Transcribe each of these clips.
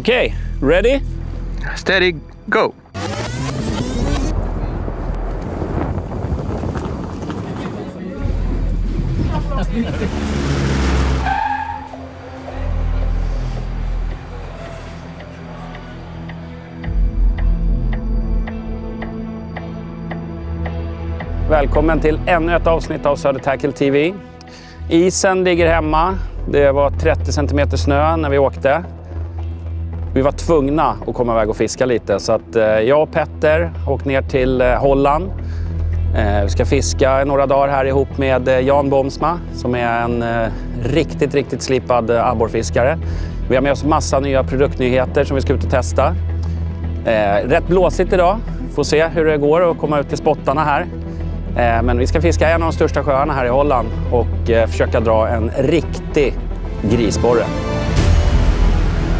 Okay, ready? Steady, go! Välkommen till ännu ett avsnitt av Söder Tackle TV. Isen ligger hemma. Det var 30 cm snö när vi åkte. Vi var tvungna att komma iväg och fiska lite. Så att jag och Petter åkte ner till Holland. Vi ska fiska några dagar här ihop med Jan Bomsma som är en riktigt slipad abborrfiskare. Vi har med oss massa nya produktnyheter som vi ska ut och testa. Rätt blåsigt idag. Får se hur det går att komma ut till spottarna här. Men vi ska fiska en av de största sjöarna här i Holland och försöka dra en riktig grisborre.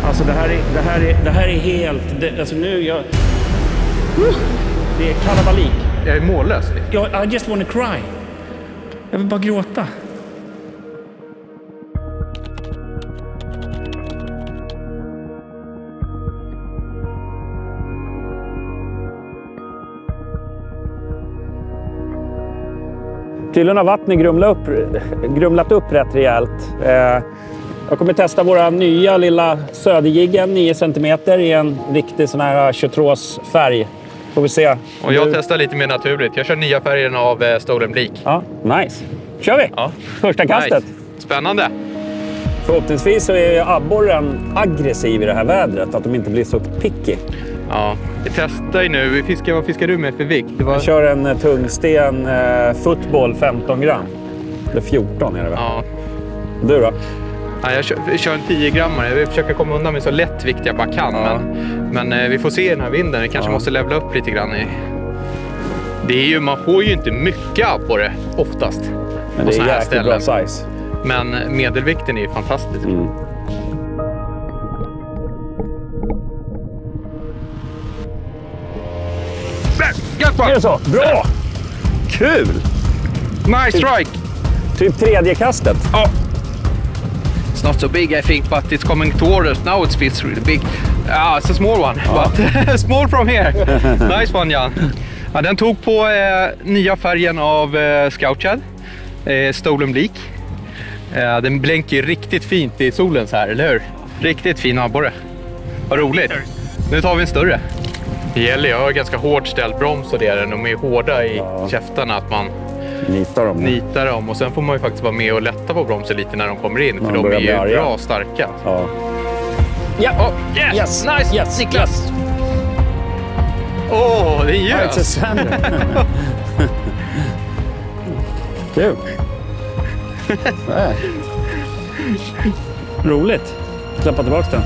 Alltså det här är helt... Alltså nu jag... Det är kalabalik. Jag är mållös. I just want to cry. Jag vill bara gråta. Tydligen har vattnet grumlat upp rätt rejält. Jag kommer testa våra nya lilla söderjiggen 9 cm i en riktig sån här chartreusfärg. Får vi se. Och jag testar lite mer naturligt. Jag kör nya färgen av Stolen Bleak. Ja, nice. Kör vi! Ja. Första kastet. Nice. Spännande. Förhoppningsvis så är abborren aggressiv i det här vädret. Att de inte blir så picky. Ja, vi testar ju nu. Vad fiskar du med för vikt? Jag kör en tungsten football 15 gram. Eller 14 är det väl? Ja. Du då? Ja, jag kör en 10 grammare. Jag vill försöka komma undan med så lätt vikt jag bara kan. Ja. Men vi får se den här vinden. Vi kanske måste levla upp lite grann. Man får ju inte mycket abborre oftast. Men det är jäkligt bra size. Men medelvikten är ju fantastisk. Mm. Är det så? Bra! Kul! Nice strike! Typ tredje kastet. Oh. It's not so big I think, but it's coming toward us. Now it feels really big. It's a small one, but small from here. Nice one, Jan. Ja, den tog på nya färgen av Scoutshad, Stolen Bleak. Den blänker riktigt fint i solen så här, eller hur? Riktigt fin abborre. Vad roligt. Nu tar vi en större. Det gäller, jag har ganska hårt ställt broms och det är de är hårda i käftarna att man nitar dem. Och sen får man ju faktiskt vara med och lätta på bromsen lite när de kommer in. För de är ju bra starka. Ja. Ja, yes, nice, yes, Niklas. Det är ljus. Kul. Roligt. Släppa tillbaka den.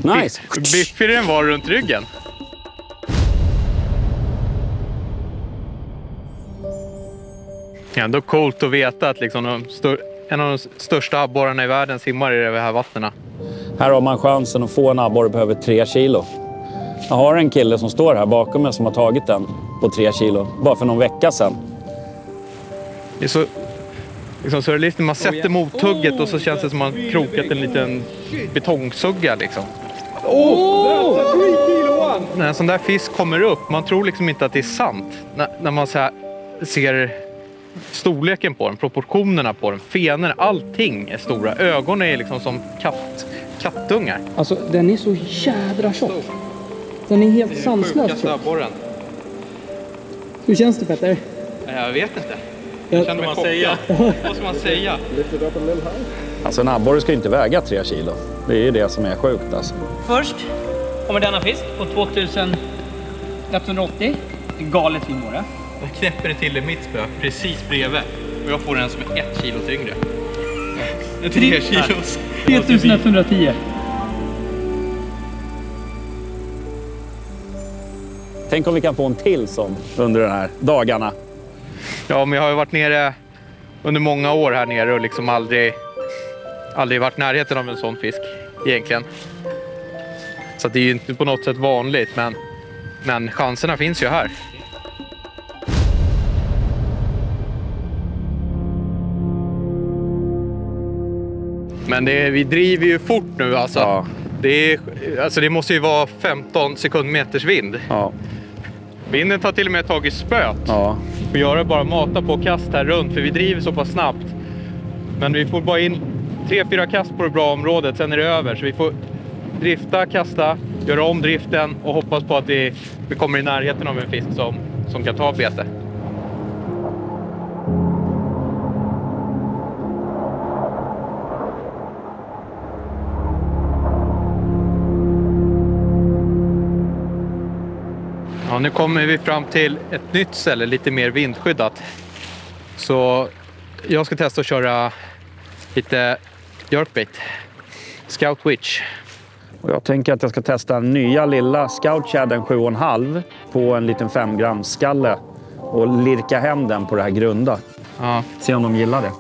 Nice. Biffig den var runt ryggen. Ja, ändå coolt att veta att liksom en av de största abborrarna i världen simmar i de här vattnena. Här har man chansen att få en abborre behöver 3 kilo. Jag har en kille som står här bakom mig som har tagit den på 3 kilo. Bara för någon vecka sedan. Det är så... Liksom surrealistiskt. Man sätter mottugget och så känns det som man krokat en liten betongsugga liksom. När en sån där fisk kommer upp, man tror liksom inte att det är sant. När man så här ser storleken på den, proportionerna på den, fenorna, allting är stora. Ögonen är liksom som kattungar. Alltså den är så jädra tjock. Den är helt sanslös tjock. Hur känns det, Petter? Jag vet inte. Vad ska man säga? Alltså en abborre ska ju inte väga 3 kilo. Det är ju det som är sjukt alltså. Först kommer denna fisk på 2180. Galet fin våra. Jag knäpper det till i mitt spö precis bredvid. Och jag får den som är 1 kilo tyngre. 3 kilos. 3110. Tänk om vi kan få en till sån under de här dagarna. Ja, men jag har ju varit nere under många år här nere och liksom aldrig varit i närheten av en sån fisk egentligen. Så det är ju inte på något sätt vanligt, men chanserna finns ju här. Men vi driver ju fort nu alltså. Ja. Det måste ju vara 15 sekundmeters vind. Ja. Vinden tar till och med tag i spöt. Ja. Och göra bara mata på kast här runt, för vi driver så pass snabbt. Men vi får bara in 3-4 kast på det bra området, sen är det över. Så vi får drifta, kasta, göra om driften och hoppas på att vi kommer i närheten av en fisk som kan ta bete. Ja, nu kommer vi fram till ett nytt ställe, lite mer vindskyddat. Så jag ska testa att köra lite jerkbait. Scout Witch. Och jag tänker att jag ska testa nya lilla Scout Shadden 7,5 på en liten 5 gram skalle och lirka hem den på det här grunda. Ja. Se om de gillar det.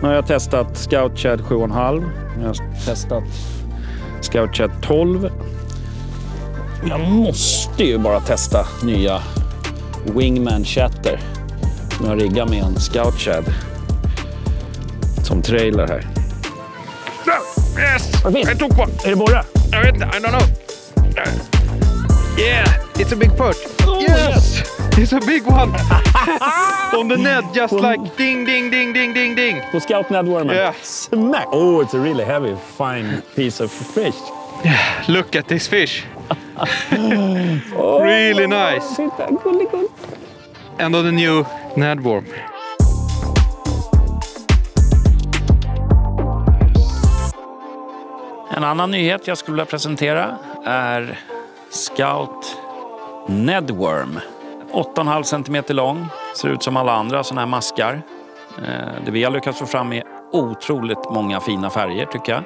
Nu har jag testat Scout Shad 7,5. Jag har testat Scout Shad 12. Jag måste ju bara testa nya Wingman Chatter. Nu har jag riggat med en Scout Shad som trailer här. Yes! Vad finns? Jag tog på! Är det borre? Jag vet inte, I don't know. Yeah, it's a big perch. Oh, Yes! It's a big one! On the net, just like ding, ding, ding, ding, ding, ding. På Scout Nedwormen. Yeah. Smack! Oh, it's a really heavy, fine piece of fish. Yeah, look at this fish. Really nice. Titta, gullig. And of the new Nedworm. En annan nyhet jag skulle vilja presentera är Scout Nedworm. 8,5 centimeter lång, ser ut som alla andra sådana här maskar. Det vi har lyckats få fram är otroligt många fina färger tycker jag.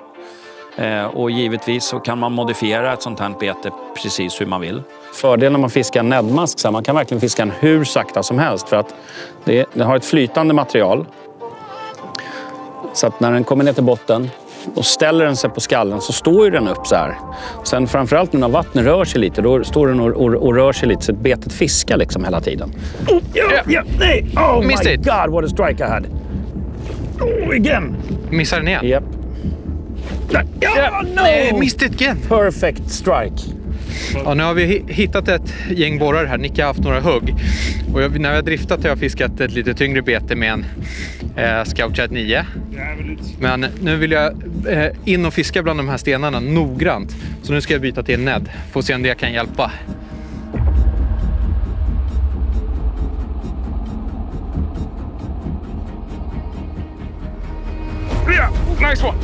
Och givetvis så kan man modifiera ett sånt här bete precis hur man vill. Fördelen när man fiskar en näddmask så man kan verkligen fiska den hur sakta som helst för att den har ett flytande material. Så att när den kommer ner till botten och ställer den sig på skallen så står ju den upp så här. Sen framförallt när vattnet rör sig lite, då står den och rör sig lite så att betet fiskar liksom hela tiden. Nej! Oh my Missed it. god, what a strike I had! Oh, again! Missar den igen? Yep. No! Nej, missed it again! Perfect strike. Ja, nu har vi hittat ett gäng borrar här. Nicke har haft några hugg. Och när jag har driftat har jag fiskat ett lite tyngre bete med en Scout Shad 9. Men nu vill jag in och fiska bland de här stenarna noggrant. Så nu ska jag byta till en Ned. Får se om det kan hjälpa. Yeah, nice one!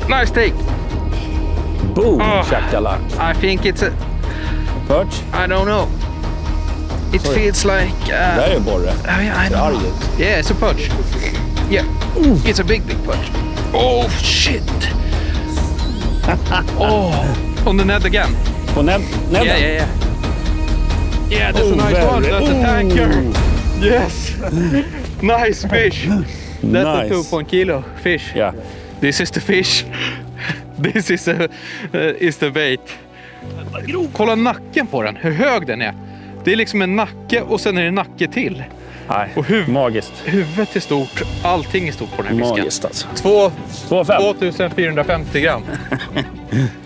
Nice take! Boom, Oh. shakalak. I think it's a... Perch. I don't know. It feels like... Där är borre. I Ser don't arg know. ut. Yeah, it's a perch. Yeah, it's a big perch. Oh, shit! Oh, on the Ned again. På nedden? Yeah. Yeah, that's Oh, a nice one. very- That's a tanker. Yes! Nice fish. That's Nice. a 2 kilo fish. Ja. This is the fish. This is the bait. Kolla nacken på den, hur hög den är. Det är liksom en nacke och sen är det en nacke till. Nej, Och magiskt. Huvudet är stort, allting är stort på den här fisken. Magiskt alltså. 2450 gram.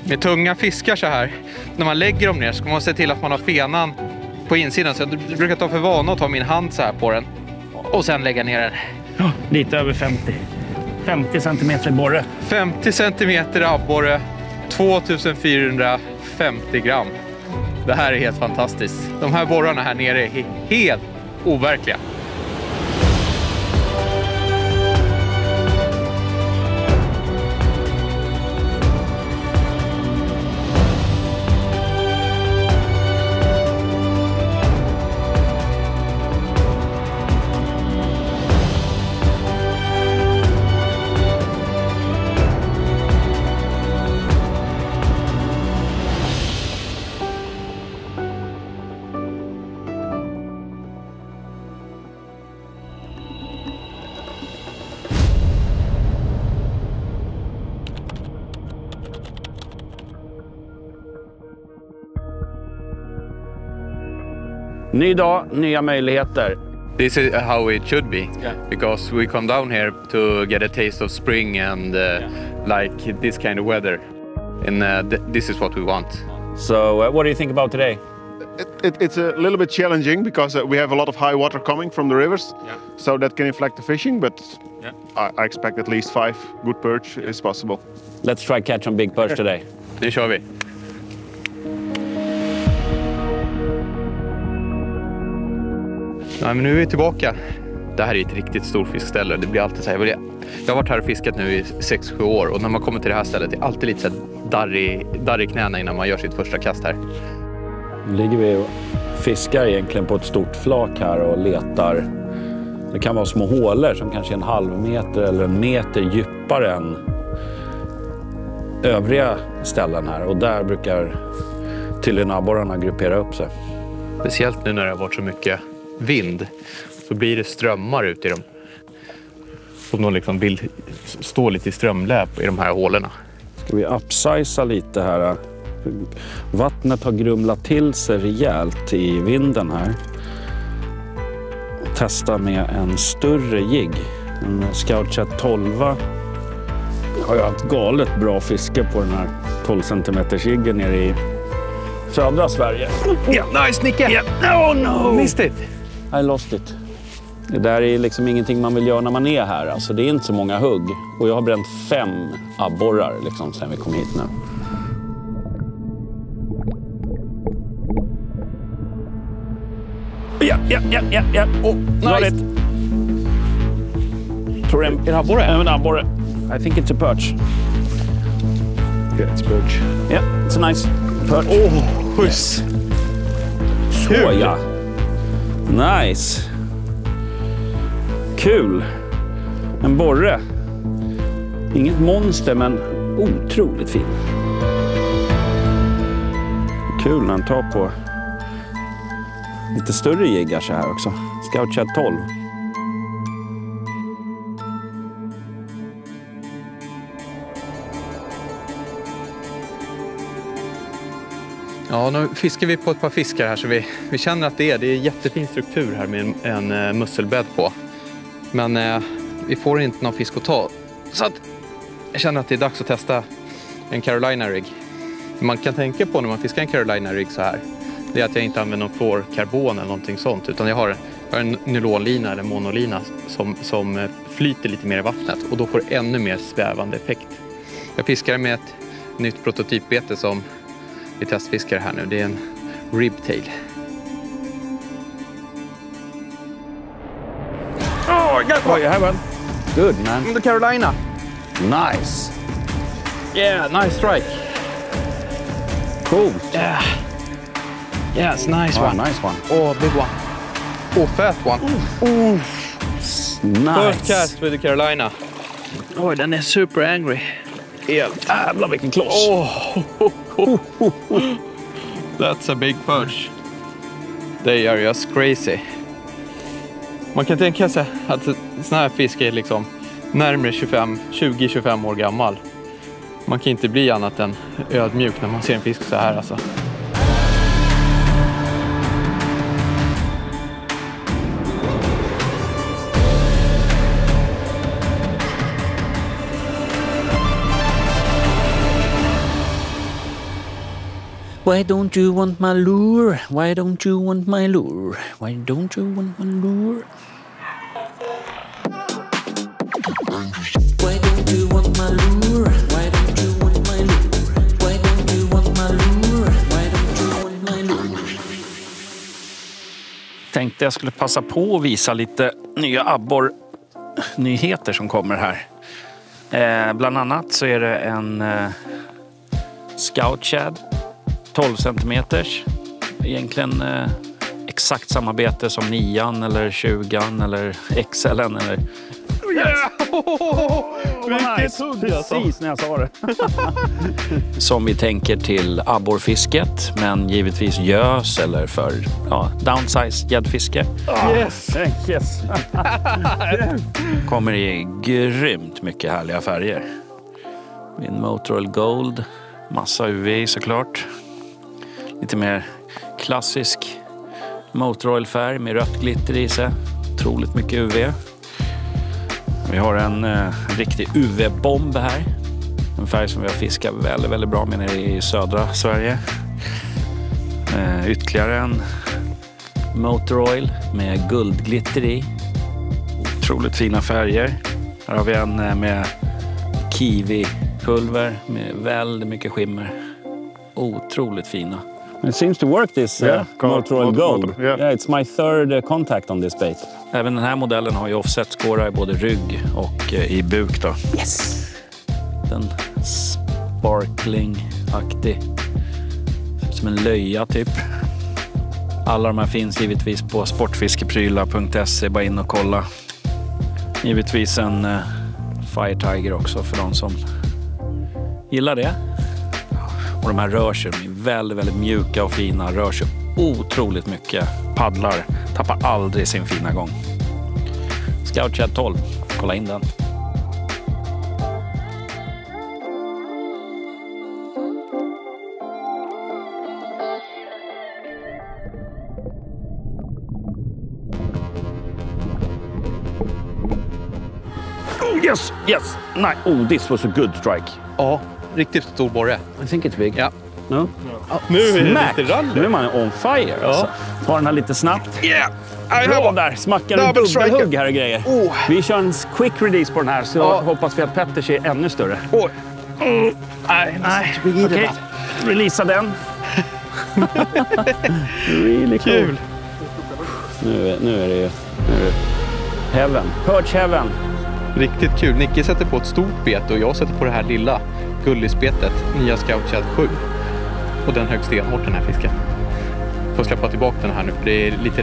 Med tunga fiskar så här, när man lägger dem ner så ska man se till att man har fenan på insidan. Så jag brukar ta för vana att ta min hand så här på den och sen lägga ner den. Lite över 50. 50 centimeter borre. 50 centimeter abborre, 2450 gram. Det här är helt fantastiskt. De här borrarna här nere är helt overkliga. Ny dag, nya möjligheter. This is how it should be, because we come down here to get a taste of spring and like this kind of weather. And this is what we want. So what do you think about today? It's a little bit challenging because we have a lot of high water coming from the rivers, so that can inflect the fishing, but I expect at least 5 good perch is possible. Let's try catch some big perch today. Nu kör vi. Ja, men nu är vi tillbaka. Det här är ett riktigt stort fiskställe. Det blir alltid så här. Jag har varit här och fiskat nu i 6-7 år och när man kommer till det här stället är det alltid lite så darrig knäna innan man gör sitt första kast här. Nu ligger vi och fiskar egentligen på ett stort flak här och letar. Det kan vara små hålor som kanske är en halv meter eller en meter djupare än övriga ställen här. Och där brukar tydligen abborrarna gruppera upp sig. Speciellt nu när det har varit så mycket vind så blir det strömmar ut i dem. Om de liksom vill stå lite i strömläp i de här hålorna. Ska vi upsiza lite här? Vattnet har grumlat till sig rejält i vinden här. Testa med en större jigg. En Scout 12 har ju haft galet bra fiske på den här 12 cm jiggen nere i södra Sverige. Nice, Nicke! Oh no! Missed it! I lost it. Det där är liksom ingenting man vill göra när man är här. Alltså det är inte så många hugg. Och jag har bränt 5 abborrar liksom sen vi kom hit nu. Ja. Oh, nice. Tror det är en abborre? En abborre. I think it's a perch. Yeah, it's perch. Yeah, it's a nice perch. Oh, yes. Så ja. Nice. Kul. En borre. Inget monster, men otroligt fin. Kul när han tar på lite större jiggar så här också. Scout 12. Ja, nu fiskar vi på ett par fiskar här så vi känner att det är jättefin struktur här med en musselbädd på. Men vi får inte någon fisk att ta. Så att jag känner att det är dags att testa en Carolina rig. Man kan tänka på när man fiskar en Carolina rig så här. Det är att jag inte använder någon fluorkarbon eller någonting sånt. Utan jag har en nylonlina eller monolina som flyter lite mer i vattnet. Och då får det ännu mer svävande effekt. Jag fiskar med ett nytt prototypbete som vi testfiskar här nu. Det är en ribtail. Oh, you have one. Good, man. The Carolina. Nice. Yeah, nice strike. Cool. Yeah. Yeah, it's a nice one. Nice one. Oh, big one. Oh, fat one. Nice. First cast with the Carolina. Oh, den är super angry. Jävlar vilken kloss. Oh. That's a big perch. They are just crazy. Man kan tänka sig att sån här fisk är liksom närmare 20-25 år gammal. Man kan inte bli annat än ödmjuk när man ser en fisk så här alltså. Why don't you want my lure? Why don't you want my lure? Why don't you want my lure? Why don't you want my lure? Why don't you want my lure? Why don't you want my lure? Why don't you want my lure? Tänkte jag skulle passa på att visa lite nya abborrnyheter som kommer här. Bland annat så är det en Scout Shad 12 centimeters. Egentligen exakt samarbete som 9an eller 20an eller XL'n eller... Vilket hugg alltså. Precis när jag sa det. Som vi tänker till abborrfisket, men givetvis gös eller för downsized gäddfiske. Yes. Yes. Kommer i grymt mycket härliga färger. Min Motorola Gold, massa UV såklart. Lite mer klassisk Motoroil-färg med rött glitter i sig. Otroligt mycket UV. Vi har en riktig UV-bomb här. En färg som vi har fiskat väldigt, väldigt bra med nere i södra Sverige. Ytterligare en Motoroil med guldglitter i. Otroligt fina färger. Här har vi en med kiwi-pulver med väldigt mycket skimmer. Otroligt fina. It seems to work this Motoroil Gold. Yeah. It's my third contact on this bait. Även den här modellen har ju offset-skårar i både rygg och i buk då. Yes! Den sparkling-aktig. Som en löja typ. Alla de här finns givetvis på sportfiskeprylar.se. Bara in och kolla. Givetvis en Fire Tiger också för de som gillar det. Och de här rör sig, de är väldigt, väldigt mjuka och fina. Rör sig otroligt mycket. Paddlar, tappar aldrig sin fina gång. Scout Shad 12, kolla in den. Oh yes, yes. Oh, this was a good strike. Ja, riktigt stor borre. I think it's big. Ja. No? Nu är det Smack! lite rally. Nu är man on fire alltså. Ta den här lite snabbt. Yeah! Bra där, smackar en dubbelhugg här och grejer. Oh. Vi kör en quick release på den här så hoppas vi att Petters är ännu större. Oj. Nej. Okej, releasa den. Really cool. Kul. Nu är det heaven. Perch heaven. Riktigt kul. Nicke sätter på ett stort bete och jag sätter på det här lilla gullisbetet. Nya Scout Shad 7. Och den högst stenhårt den här fisken. Får släppa tillbaka den här nu för det är lite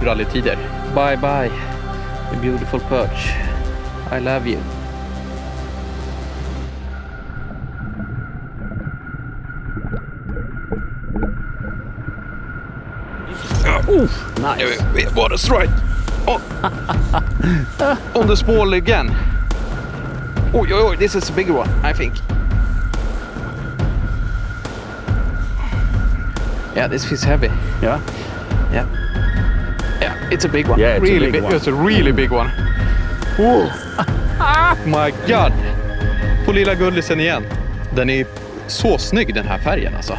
rallytider. Bye bye. A beautiful perch. I love you. Nice. What a strike. Oh. On the small again. Oj, this is a bigger one, I think. Yeah, this feels heavy. Yeah. Yeah, it's a big one. Yeah, it's really a big one. It's a really big one. Oh my god. På lilla gullisen igen. Den är så snygg den här färgen alltså.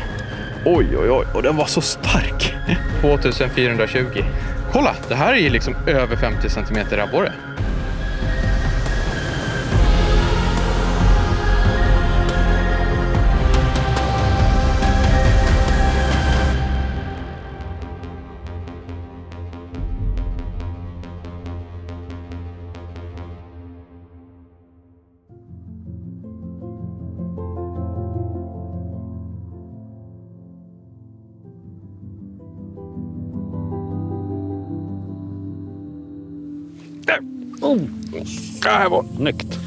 Oj, och den var så stark. 2420. Kolla, det här är ju liksom över 50 cm abborre. Det här var nykt.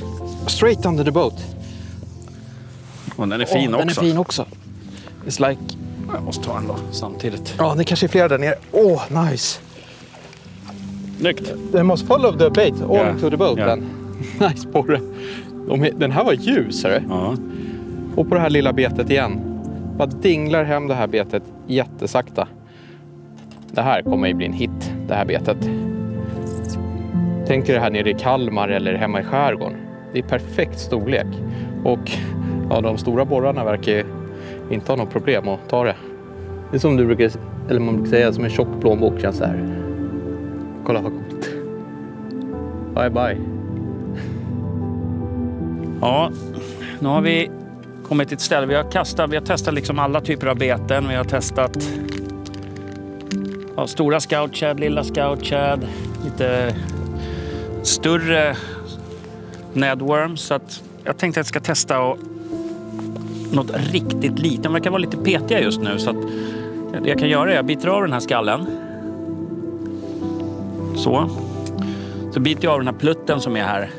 Straight under the boat. Och den är fin också. Den är fin också. It's like... Jag måste ta en då samtidigt. Ja, det kanske är flera där nere. Nice. Nykt. They must follow the bait all Yeah. to the boat Yeah. then. Nice borre. Den här var ljus, hörru. Ja. Och på det här lilla betet igen. Bara dinglar hem det här betet jättesakta. Det här kommer ju bli en hit, det här betet. Tänk er det här nere i Kalmar eller hemma i skärgården. Det är perfekt storlek. Och ja, de stora borrarna verkar inte ha något problem att ta det. Det är som du brukar, eller man brukar säga, som en tjock plånbok känns det här. Kolla vad coolt. Bye bye. Ja, nu har vi kommit till ett ställe. Vi har testat liksom alla typer av beten. Vi har testat stora Scout Shad, lilla Scout Shad, lite större Nedworms. Så att jag tänkte att jag ska testa något riktigt litet. De verkar vara lite petiga just nu. Så att det jag kan göra är att jag biter av den här skallen. Så biter jag av den här plutten som är här.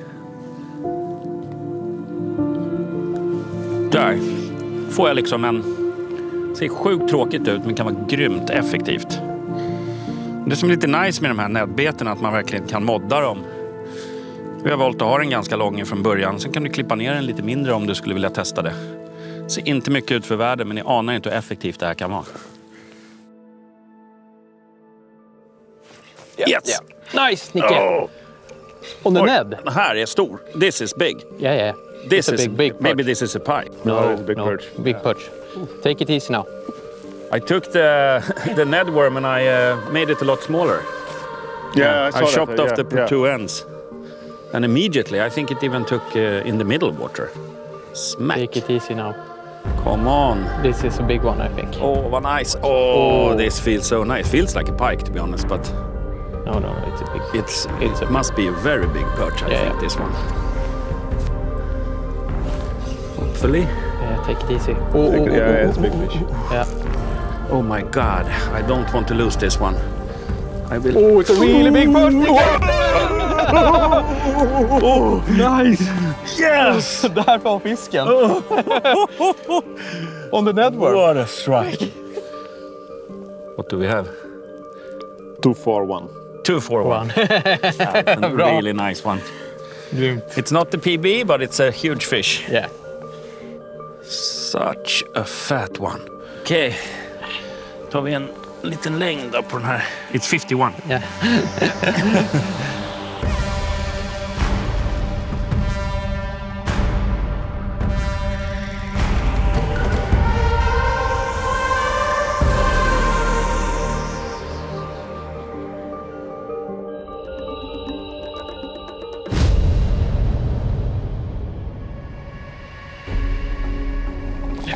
Där får jag liksom ser sjukt tråkigt ut men kan vara grymt effektivt. Det som är lite nice med de här nätbeten är att man verkligen kan modda dem. Vi har valt att ha den ganska lång från början. Sen kan du klippa ner den lite mindre om du skulle vilja testa det. Ser inte mycket ut för världen men ni anar inte hur effektivt det här kan vara. Yes. Nice, Nicke. Oh. On the Ned. Den här är stor. This is big. Yeah. This It's a is big perch. maybe this is a pike. No, it's a big perch. Big perch. Take it easy now. I took the Ned worm and I made it a lot smaller. Yeah, I chopped off the two ends. And immediately, I think it even took in the middle water. Smack. Take it easy now. Come on. This is a big one, I think. Oh, what nice. Oh, this feels so nice. Feels like a pike, to be honest, but No, it's a big. it must be a very big perch, I think, this one. Hopefully. Yeah, take it easy. Yeah, it's a big fish. Yeah. Oh my God, I don't want to lose this one. I will. Oh, it's a really big perch. Oh, nice! Yes! Där var fisken. On the Ned worm. What a strike! What do we have? 241. 241. A really nice one. It's not the PB, but it's a huge fish. Yeah. Such a fat one. Okej. Tar vi en liten längd då på den här. It's 51. Yeah.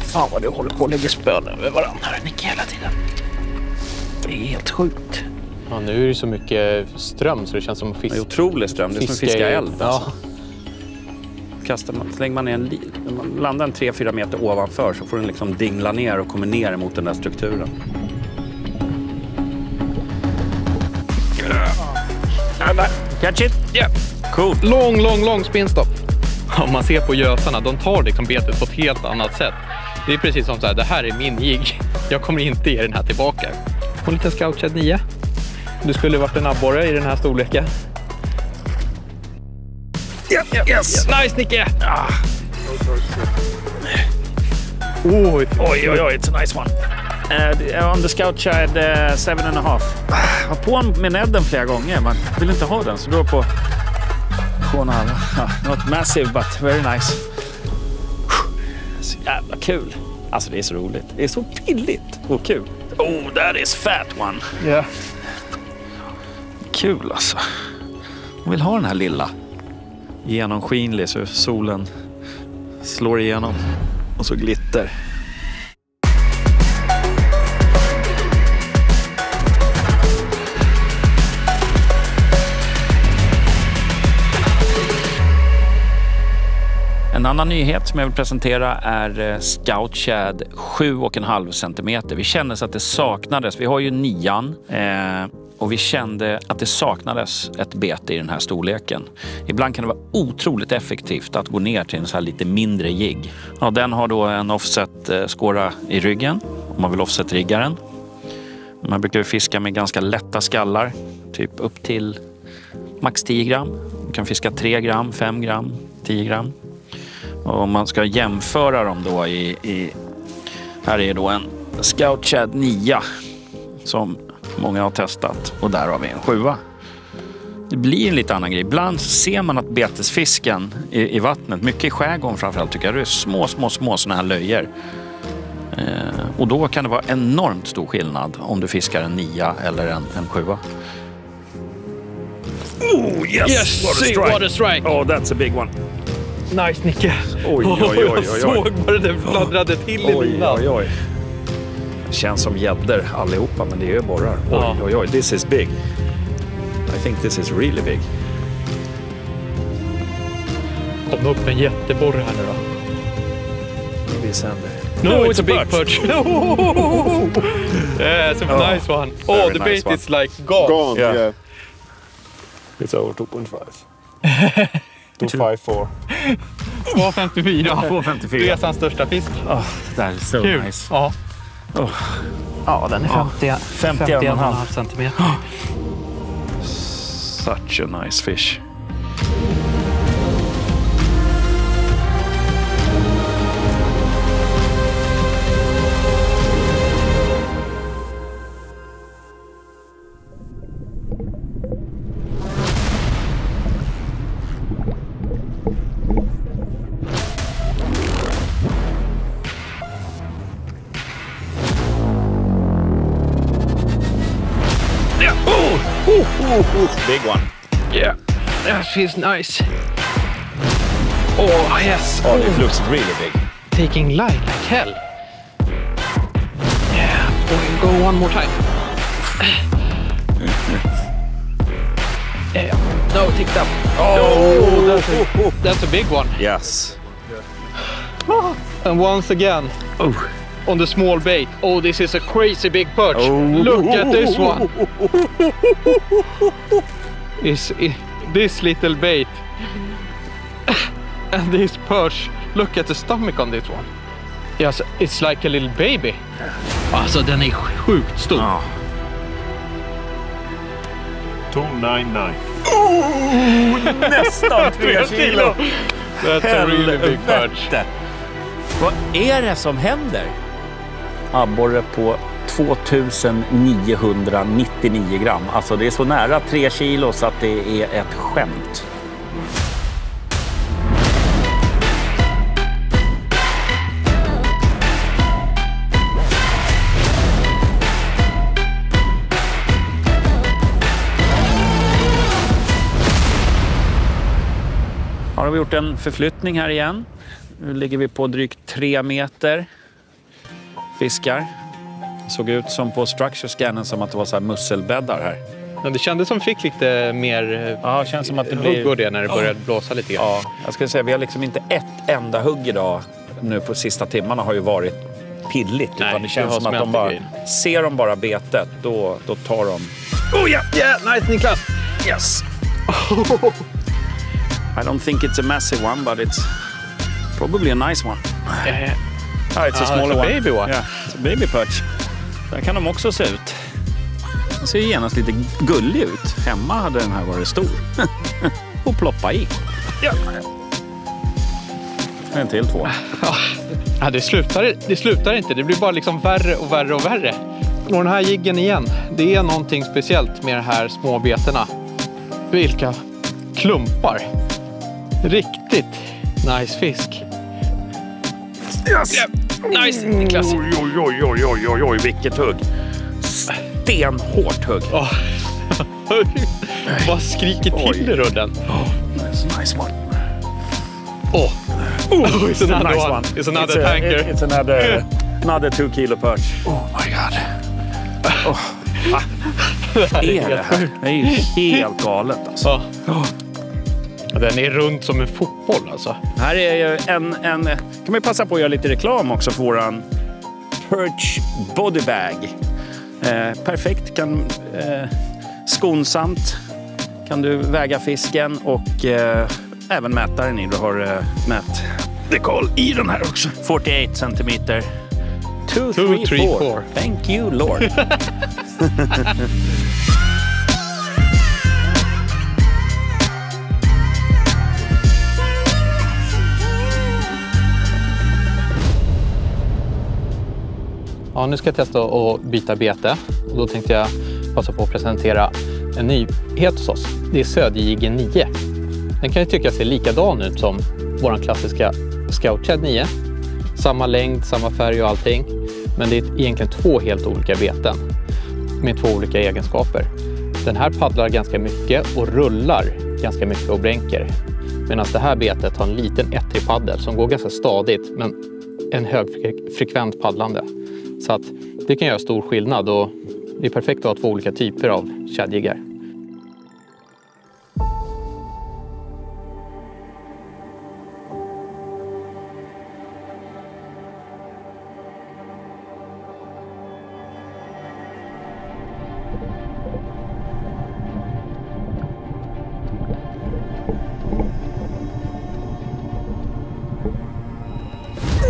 Fan vad du håller på att lägga spön över varandra här, Nicke, hela tiden. Det är helt sjukt. Ja, nu är det så mycket ström så det känns som fisk. Det är otrolig ström, det är som att fiska eld. Ja. Alltså. Slänger man ner man landar en 3-4 meter ovanför så får den liksom dingla ner och kommer ner mot den där strukturen. Catch it? Yeah. Cool. Lång spinstopp. Om man ser på gösarna, de tar liksom betet på ett helt annat sätt. Det är precis som så här, det här är min jigg. Jag kommer inte ge den här tillbaka. Och en liten Scout Shad 9. Du skulle varit en abborre i den här storleken. Yes! Nice, Nicke! Oj, it's a nice one. On the Scout Shad 7.5. Jag var på med Nedden flera gånger, man vill inte ha den så då på 7,5. Not massive but very nice. Så jävla kul. Alltså det är så roligt. Det är så billigt och kul. Oh, that is fat one. Yeah. Kul alltså. Jag vill ha den här lilla. Genomskinlig så solen slår igenom. Och så glitter. En annan nyhet som jag vill presentera är Scout Shad 7,5 centimeter. Vi kände att det saknades. Vi har ju 9 och vi kände att det saknades ett bete i den här storleken. Ibland kan det vara otroligt effektivt att gå ner till en så här lite mindre jigg. Ja, den har då en offset-skåra i ryggen om man vill offset-rigga den. Man brukar fiska med ganska lätta skallar, typ upp till max 10 gram. Man kan fiska 3 gram, 5 gram, 10 gram. Och om man ska jämföra dem då här är då en Scout Shad 9 som många har testat och där har vi en 7. Det blir en lite annan grej. Ibland ser man att betesfisken i vattnet, mycket i skärgården framförallt tycker jag, det är små såna här löjer. Och då kan det vara enormt stor skillnad om du fiskar en 9 eller en 7. Oh yes, what a strike! Oh, that's a big one. Nice, Nicke. Oj. Jag såg bara det fladdrade till i linan. Oj. Det känns som gäddor allihopa, men det är ju borrar. Ja. Oj, this is big. I think this is really big. Kom upp en jätteborre här nu då. Vi sänder. No, it's a big perch. Yeah, it's a nice one. Oh, the bait is like gone. Yeah. It's over 2.5. 254. 2,54. 2,54. Resans största fisk. Oh, that is so Kul. nice. Ja. Oh. Ja, den är 51,5 centimeter. Such a nice fish. Big one. Yeah, that feels nice. Oh, yes. Oh, it looks really big. Taking light like hell. Yeah, we'll go one more time. Yeah, no, take that. Oh, that's a big one. Yes. And once again, on the small bait. Oh, this is a crazy big perch. Look at this one. This little bait. And this perch, look at the stomach on this one. Yes, it's like a little baby. Alltså, den är sjukt stor. Ja. 299. Nästan 3 kilo. That's a really big perch. Vad är det som händer? Abborre på 2999 gram. Alltså det är så nära 3 kilo så att det är ett skämt. Har vi gjort en förflyttning här igen. Nu ligger vi på drygt 3 meter. Fiskar. Det såg ut som på structure scannen som att det var så här musselbäddar här. Men det kändes som fick lite mer Ja, det känns som att det blir... hugg det när det började blåsa lite grann. Ja, jag skulle säga vi har liksom inte ett enda hugg idag. Nu på sista timmarna har ju varit pilligt. Nej, utan det känns som att de bara... Ser de bara betet, då tar de... Oh yeah, yeah, nice Niklas! Yes! I don't think it's a massive one, but it's probably a nice one. It's a smaller one. Baby one. Yeah, it's a baby perch. Där kan de också se ut. Den ser ju genast lite gullig ut. Hemma hade den här varit stor. Och ploppa i. Ja. En till 2. Ja, det slutar inte. Det blir bara liksom värre och värre och värre. Och den här jiggen igen. Det är någonting speciellt med de här små beterna. Vilka klumpar. Riktigt nice fisk. Yes! Yeah. Nice, Niklas. Oj, vilket hugg. Stenhårt hugg. Vad skriker till i rudden? That's a nice one. It's another nice one. It's another tanker. It's another 2 kilo perch. Oh my god. Det är ju helt galet alltså. Den är runt som en fotboll alltså. Här är ju kan vi passa på att göra lite reklam också för våran Perch Body Bag. Perfekt, skonsamt kan du väga fisken och även mäta den i. Du har mätdekal i den här också. 48 centimeter. 2, 3, 4. Thank you Lord. Ja, nu ska jag testa att byta bete. Och då tänkte jag passa på att presentera en nyhet hos oss. Det är Söderjiggen 9. Den kan ju tycka se likadan ut som vår klassiska Scout Shad 9. Samma längd, samma färg och allting. Men det är egentligen 2 helt olika beten med 2 olika egenskaper. Den här paddlar ganska mycket och rullar ganska mycket och bränker. Medan det här betet har en liten ettrig paddel som går ganska stadigt men en högfrekvent paddlande. Så att det kan göra stor skillnad och det är perfekt att ha 2 olika typer av shadjiggar.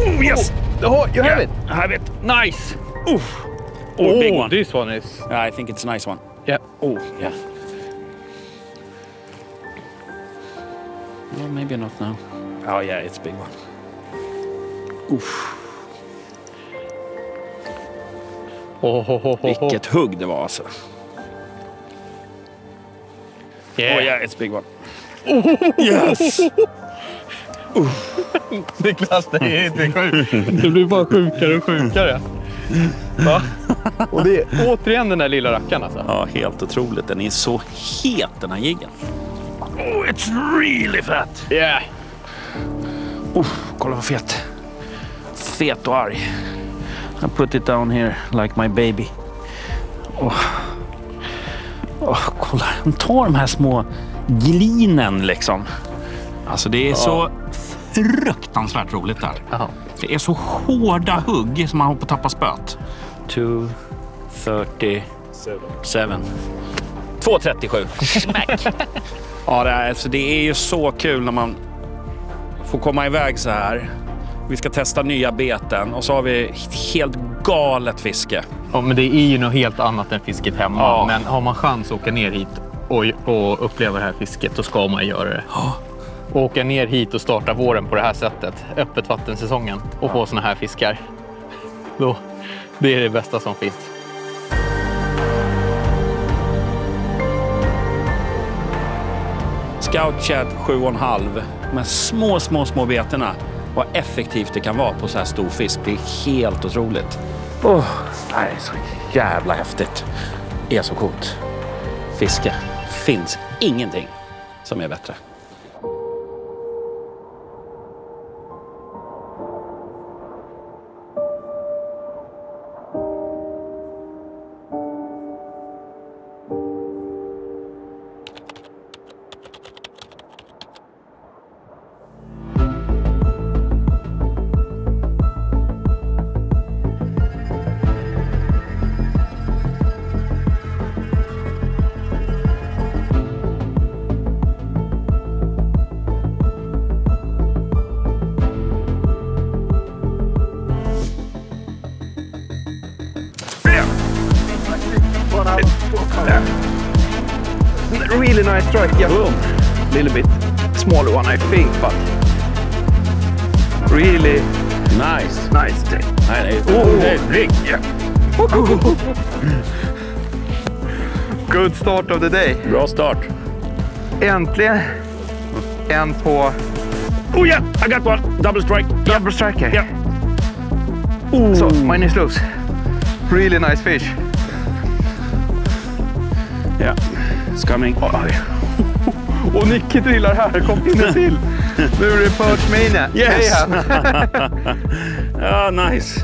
Oh yes! Oh, you have it! I have it. Nice! Big one. This one is... Yeah, I think it's a nice one. Yeah. Oh, yeah. Well, maybe not now. Oh, yeah, it's a big one. Oof. Vilket hugg det var alltså. Yeah. Oh, yeah, it's a big one. Yes! Niklas, det är inte sjukt. Det blir bara sjukare och sjukare. Va? Och det är återigen den där lilla rackaren alltså. Ja, helt otroligt. Den är så het, den här jiggen. Oh, it's really fat. Yeah. Kolla vad fet. Fet och arg. I put it down here like my baby. Kolla, de tar de här små glinen liksom. Alltså det är så fruktansvärt roligt där. Aha. Det är så hårda hugg som man håller på att tappa spöt. 2:37. 2:37. Smack. Ja, det är ju så kul när man får komma iväg så här. Vi ska testa nya beten och så har vi helt galet fiske. Ja, men det är ju något helt annat än fisket hemma. Ja. Men har man chans att åka ner hit och uppleva det här fisket, då ska man göra det. Ja. Och åka ner hit och starta våren på det här sättet, öppet vattensäsongen, och få såna här fiskar. Då, det är det bästa som finns. Scout Shad 7,5 med små beterna. Vad effektivt det kan vara på så här stor fisk. Det är helt otroligt. Det är så jävla häftigt. Det är så coolt. Fiske. Finns ingenting som är bättre. Really nice strike, yeah. Boom. Little bit smaller one, I think, but really Nice. nice. Nej, det är big. Yeah. Good start of the day. Bra start. Äntligen en på Oh yeah, I got one. Double strike. double striker. Yeah. So, mine is loose. Really nice fish. Yeah. It's coming. Och Nicky trillar här, kom in en till. Nu är det Perch Mania. Yes. Hej, Ja, nice.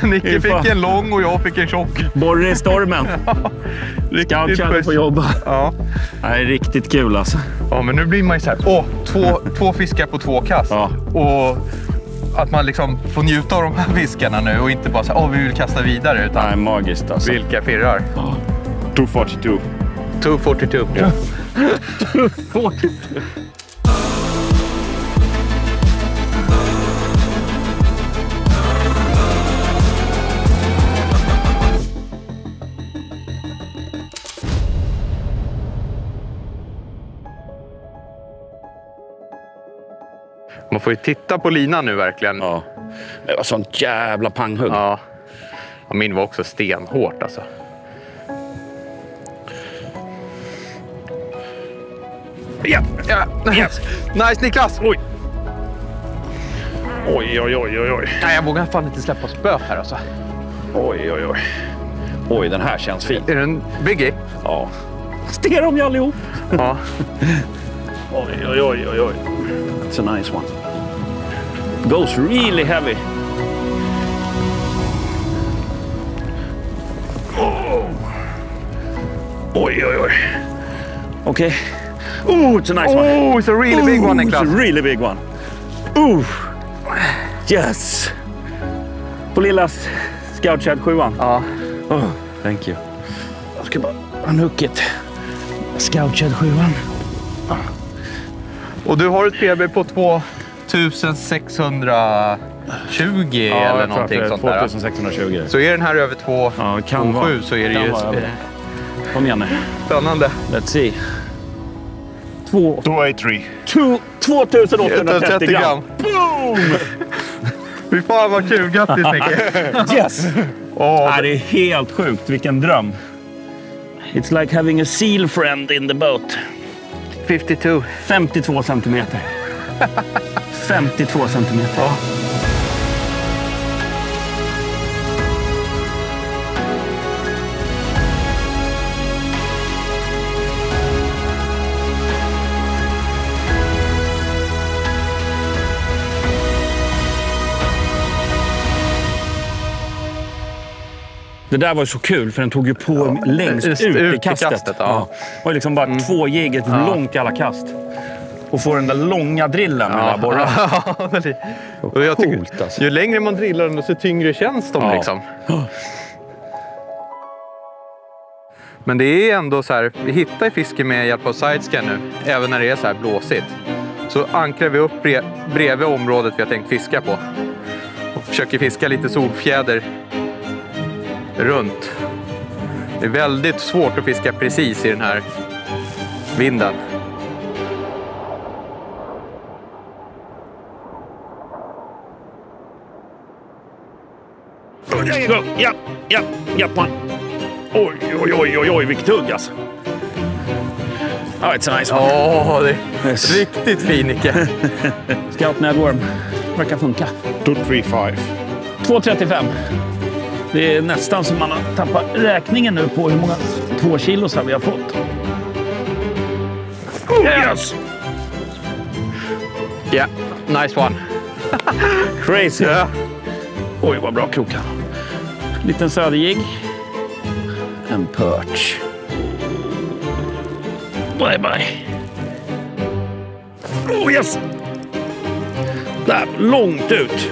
Nicky fick en lång och jag fick en tjock. Borre i stormen. Scout på jobba. Ja. Det är riktigt kul alltså. Ja, men nu blir man ju så här, två fiskar på 2 kast. Ja. Och att man liksom får njuta av de här fiskarna nu och inte bara så här, vi vill kasta vidare, utan Nej, magiskt alltså. vilka firrar. 242. 242. Ja. 242. Man får ju titta på linan nu verkligen. Ja. Det var sånt jävla panghugg. Ja. Och min var också stenhårt alltså. Ja. Ja. Yes. Nice Niklas! Oj. Oj, oj, oj, oj, oj. Nej, jag vågar fan inte släppa spöt här alltså. Oj, oj, oj. Oj, den här känns fin. Är det en biggie? Ja. Stir dem ju allihop. Ja. Oj, oj, oj, oj, oj. It's a nice one. Goes really heavy. Oh. Oj, oj, oj. Okay. Ooh, it's a nice one. Oh, it's a really big one, Niklas. It's a really big one. Ooh. Yes. På lilla Scout Shad 7an. Ja. Oh, thank you. Jag ska bara unhook it. Scout Shad 7an. Och du har ett PB på 2620 eller någonting sånt där. 2620. Så är den här över 2,7 Ja, kan vara. så är det ju Kom igen nu. spännande. Let's see. 283. 2830 gram. Boom! Fy fan vad kul, grattis Nicky. Yes! Det är helt sjukt, vilken dröm. It's like having a seal friend in the boat. 52. 52 centimeter. 52 centimeter. Ja. Det där var ju så kul för den tog ju på längst ut i kastet. Ja. Det var liksom bara 2 jigget långt i alla kast. Och få den där långa drillen med där borra. Och jag tycker, coolt, alltså. Ju längre man drillar den, desto tyngre känns de liksom. Men det är ändå så här, vi hittar i fiske med hjälp av sidescan nu, även när det är så här blåsigt. Så ankrar vi upp bredvid området vi har tänkt fiska på. Och försöker fiska lite solfjäder runt. Det är väldigt svårt att fiska precis i den här vinden. Ja, man. Oj, vilket tugg alltså. Ja, it's a nice one. Det är riktigt fin, Nicke. Scout Nedworm. Verkar funka. 235. 2,35. Det är nästan som man har tappat räkningen nu på hur många 2 kilos vi har fått. Yes! Yeah, nice one. Crazy. Oj, vad bra krokar. Liten söderjigg. En perch. Bye. Oh yes! Där, långt ut.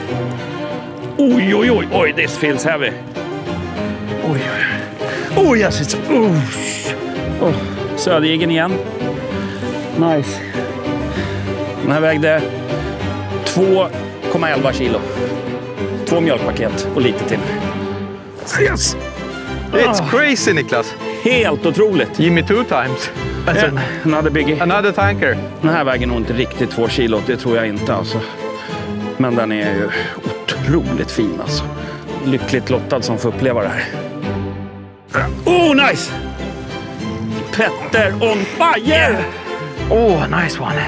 Oj, this feels heavy. Oj, yes, söderjiggen igen. Nice. Den här vägde 2,11 kilo. 2 mjölkpaket och lite till. Yes! It's crazy, Niklas. Helt otroligt. Jimmy 2 times. Alltså, another biggie. Another tanker. Den här väger nog inte riktigt 2 kilo, det tror jag inte alltså. Men den är ju otroligt fin alltså. Lyckligt lottad som får uppleva det här. Oh, nice! Petter on fire! Nice one.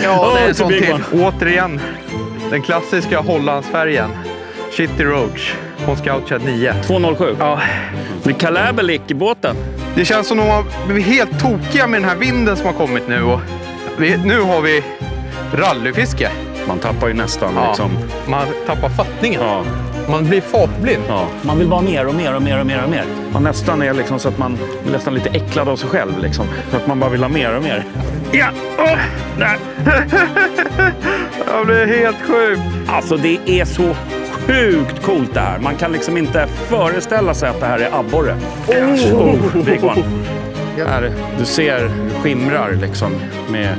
Ja, det är sånt till. Återigen, den klassiska Hollandsfärgen. Shitty Roach. På Scout Chat 9. 207. Ja. Det är Kalabalik i båten. Det känns som att vi är helt tokiga med den här vinden som har kommit nu. Och nu har vi rallyfiske. Man tappar ju nästan liksom... Man tappar fattningen. Ja. Man blir fartblind. Ja. Man vill vara mer och mer. Man nästan är liksom så att man är nästan lite äcklad av sig själv. Liksom. För att man bara vill ha mer och mer. Ja! Där! Jag blir helt sjukt. Alltså det är så sjukt coolt det här. Man kan liksom inte föreställa sig att det här är abborre. Big one. Här, du ser skimrar liksom med...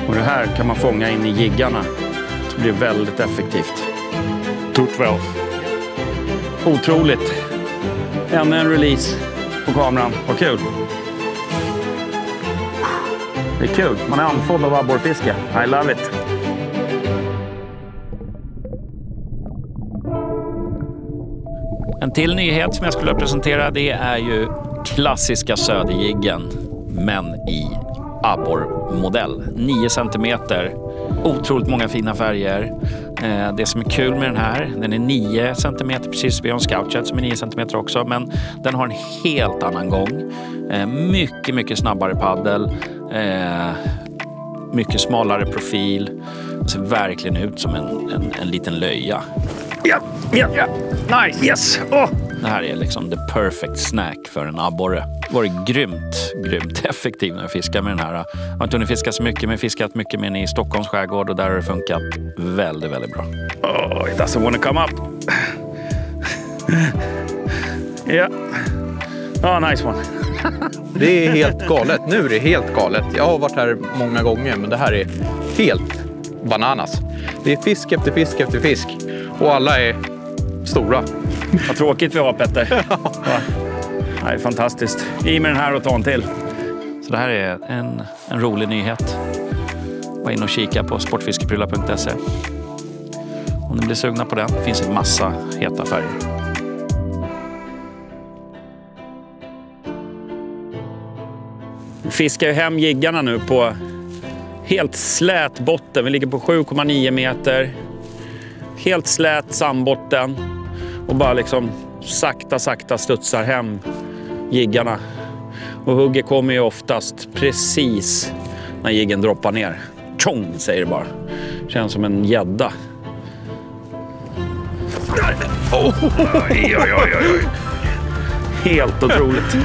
Och det här kan man fånga in i jiggarna. Det blir väldigt effektivt. 212. Otroligt. Ännu en release på kameran. Vad kul. Det är kul. Man är andfådd av abborrfiske. I love it. En till nyhet som jag skulle presentera, det är ju klassiska söderjiggen, men i abborrmodell. 9 centimeter. Otroligt många fina färger. Det som är kul med den här, den är 9 cm precis som vi har en Scout Chat som är 9 cm också, men den har en helt annan gång. Mycket snabbare paddel. Mycket smalare profil. Det ser verkligen ut som en liten löja. Ja. Nice. Yes. Det här är liksom the perfect snack för en abborre. Det var grymt effektiv när jag fiskar med den här. Jag har inte hunnit fiska så mycket, men fiskat mycket med den i Stockholms skärgård och där har det funkat väldigt bra. It doesn't want to come up. Nice one. Det är helt galet. Nu är det helt galet. Jag har varit här många gånger, men det här är helt bananas. Det är fisk efter fisk efter fisk. Och alla är stora. Vad tråkigt vi har, Petter. Det är fantastiskt. I med den här och ta en till. Så det här är en rolig nyhet. Var in och kika på sportfiskeprylar.se. Om ni blir sugna på den, finns en massa heta färger. Vi fiskar ju hem jiggarna nu på helt slät botten. Vi ligger på 7,9 meter. Helt slät sandbotten. Och bara liksom sakta studsar hem jiggarna. Och hugget kommer ju oftast precis när jiggen droppar ner. Tjong, säger det bara. Känns som en gädda. Oj. Helt otroligt.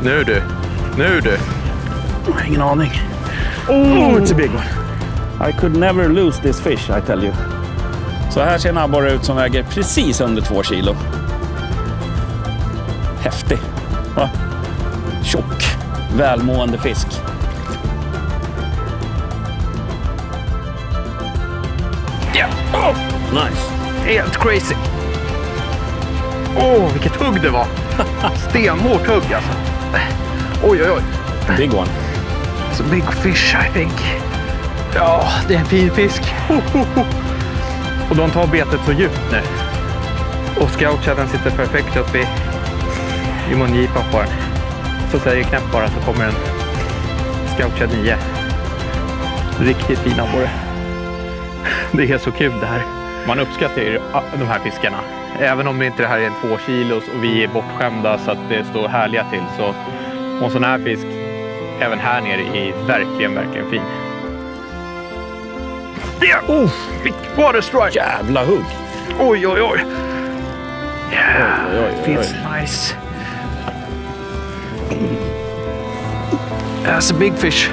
Nu du. Jag har ingen aning. Oh, it's a big one. I could never lose this fish, I tell you. Så här ser en abborre ut som väger precis under 2 kilo. Häftig. Va? Tjock, välmående fisk. Yeah. Oh, nice. Helt crazy. Vilket hugg det var. Stenhårt hugg alltså. Oj. Big one. It's a big fish, I think. Ja, det är en fin fisk. Och de tar betet så djupt nu. Och scoutchatten sitter perfekt uppe i mungipan på den. Så säger knäpp bara så kommer en scoutchat 9. Riktigt fin abborre. Det är så kul det här. Man uppskattar ju de här fiskarna. Även om det inte här är en 2 kilos och vi är bortskämda så att det står härliga till. Så en sån här fisk även här nere är verkligen fin. Water strike! Jävla hugg. Oj. Yeah, Oj. feels nice. That's a big fish.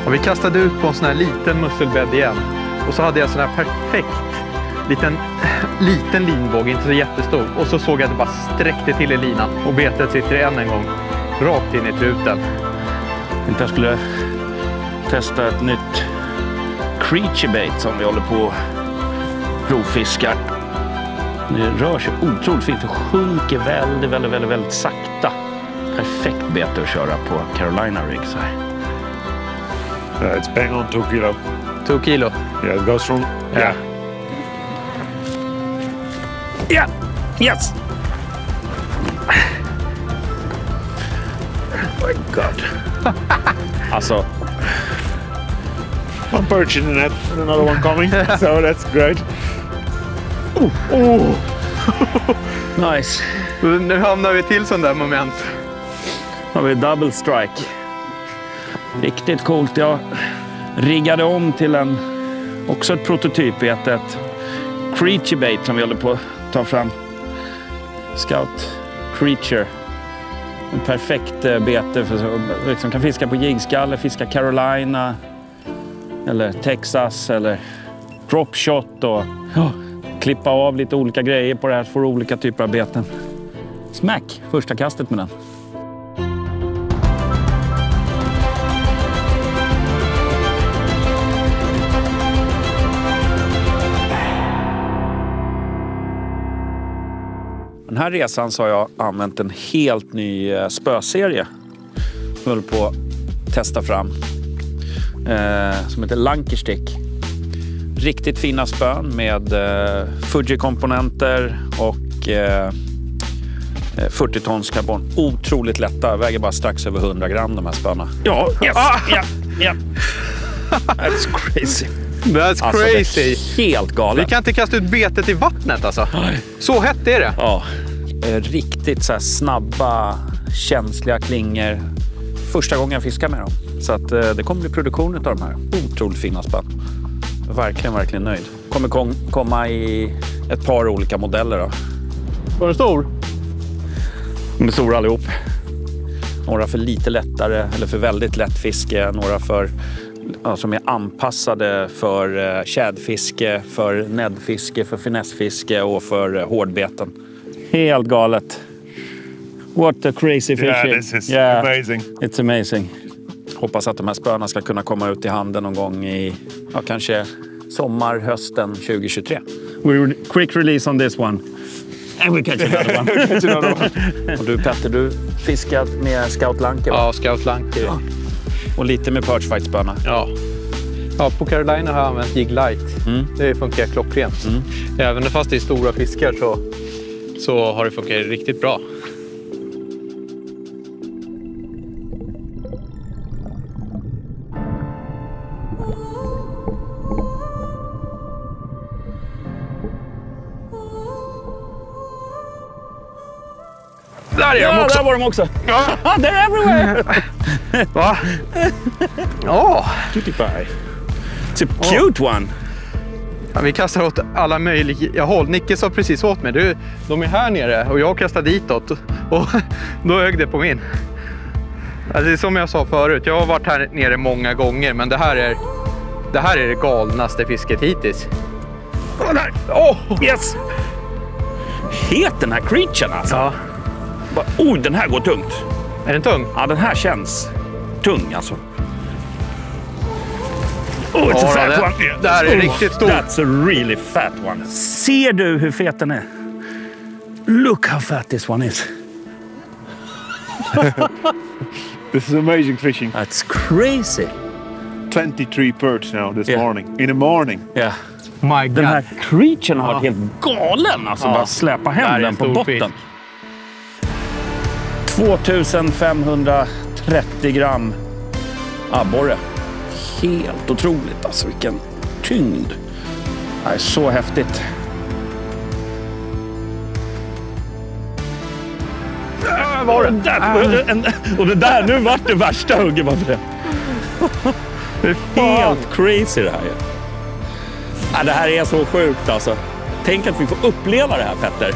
Och vi kastade ut på en sån här liten musselbädd igen. Och så hade jag sån här perfekt liten linbåge, inte så jättestor. Och så såg jag att det bara sträckte till i linan. Och betet sitter än en gång rakt in i truten. Jag skulle testa ett nytt creature bait som vi håller på att provfiskar. Det rör sig otroligt fint och sjunker väldigt sakta. Perfekt bete att köra på Carolina rigs här. It's bang on 2 kilo. 2 kilo. Yeah, it goes from... Yeah. Yeah! Yes! Oh my god. Alltså... One perch in the net and another one coming. So that's great. Nice. Nu hamnar vi till sån där moment. Har vi double strike. Riktigt coolt. Jag riggade om till också ett prototypbete. Ett creature bait som vi håller på att ta fram. Scout creature. En perfekt bete för liksom kan fiska på jigskalle, fiska Carolina eller Texas eller dropshot och klippa av lite olika grejer på det här för olika typer av beten. Smack, första kastet med den. Den här resan så har jag använt en helt ny spöserie. Jag håller på att testa fram. Som heter Lankerstick. Riktigt fina spön med Fuji-komponenter och 40 tons karbon. Otroligt lätta. Väger bara strax över 100 gram de här spöna. Ja, yes, yeah. That's crazy. That's alltså, crazy. Det är helt galet. Vi kan inte kasta ut betet i vattnet alltså. Så hett är det. Ja. Riktigt så här snabba, känsliga klingor. Första gången jag fiskar med dem. Så att det kommer bli produktion av de här. Otroligt fina spänn. Verkligen nöjd. Kommer komma i ett par olika modeller då. Var den stor? De är stora allihop. Några för lite lättare eller för väldigt lätt fiske. Några för som är anpassade för tjädfiske, för näddfiske, för finessfiske och för hårdbeten. Helt galet. What a crazy fishing. Yeah, this is amazing. It's amazing. Hoppas att de här spöna ska kunna komma ut i handen någon gång i kanske sommar, hösten 2023. We're quick release on this one. And we catch another one. Och du Petter, du fiskat med Scout Lanker va? Ja, Scout Lanker. Ja. Och lite med Perchfight-spöna. Ja, på Carolina har jag använt Jig Light. Det funkar klockrent. Även fast det är stora fiskar så har det funkat riktigt bra. Där är de också. Där var de också. They're everywhere. Va? Ja. Cutie pie. It's a cute one. Ja, vi kastar åt alla möjliga håll. Nicke sa precis åt mig. De är här nere och jag kastar ditåt. Och då högg det på min. Alltså, det är som jag sa förut. Jag har varit här nere många gånger. Men det här är det galnaste fisket hittills. Kolla där! Yes! Het den här creaturen alltså. Ja. Oj, den här går tungt. Är den tung? Ja, den här känns tung alltså. It's a fat one. Det här är riktigt stor. That's a really fat one. Ser du hur fet den är? Look how fat this one is. This is amazing fishing. That's crazy. 23 perch now this Yeah. morning. In the morning. Yeah. My God. Den här creaturen har varit helt galen. Alltså bara släppa hem den på botten. 2530 gram abborre. Helt otroligt alltså, vilken tyngd. Det är så häftigt. Var det? Och det där, nu vart det värsta hugget bara för det. Det är helt crazy det här. Ja, det här är så sjukt alltså. Tänk att vi får uppleva det här, Petter.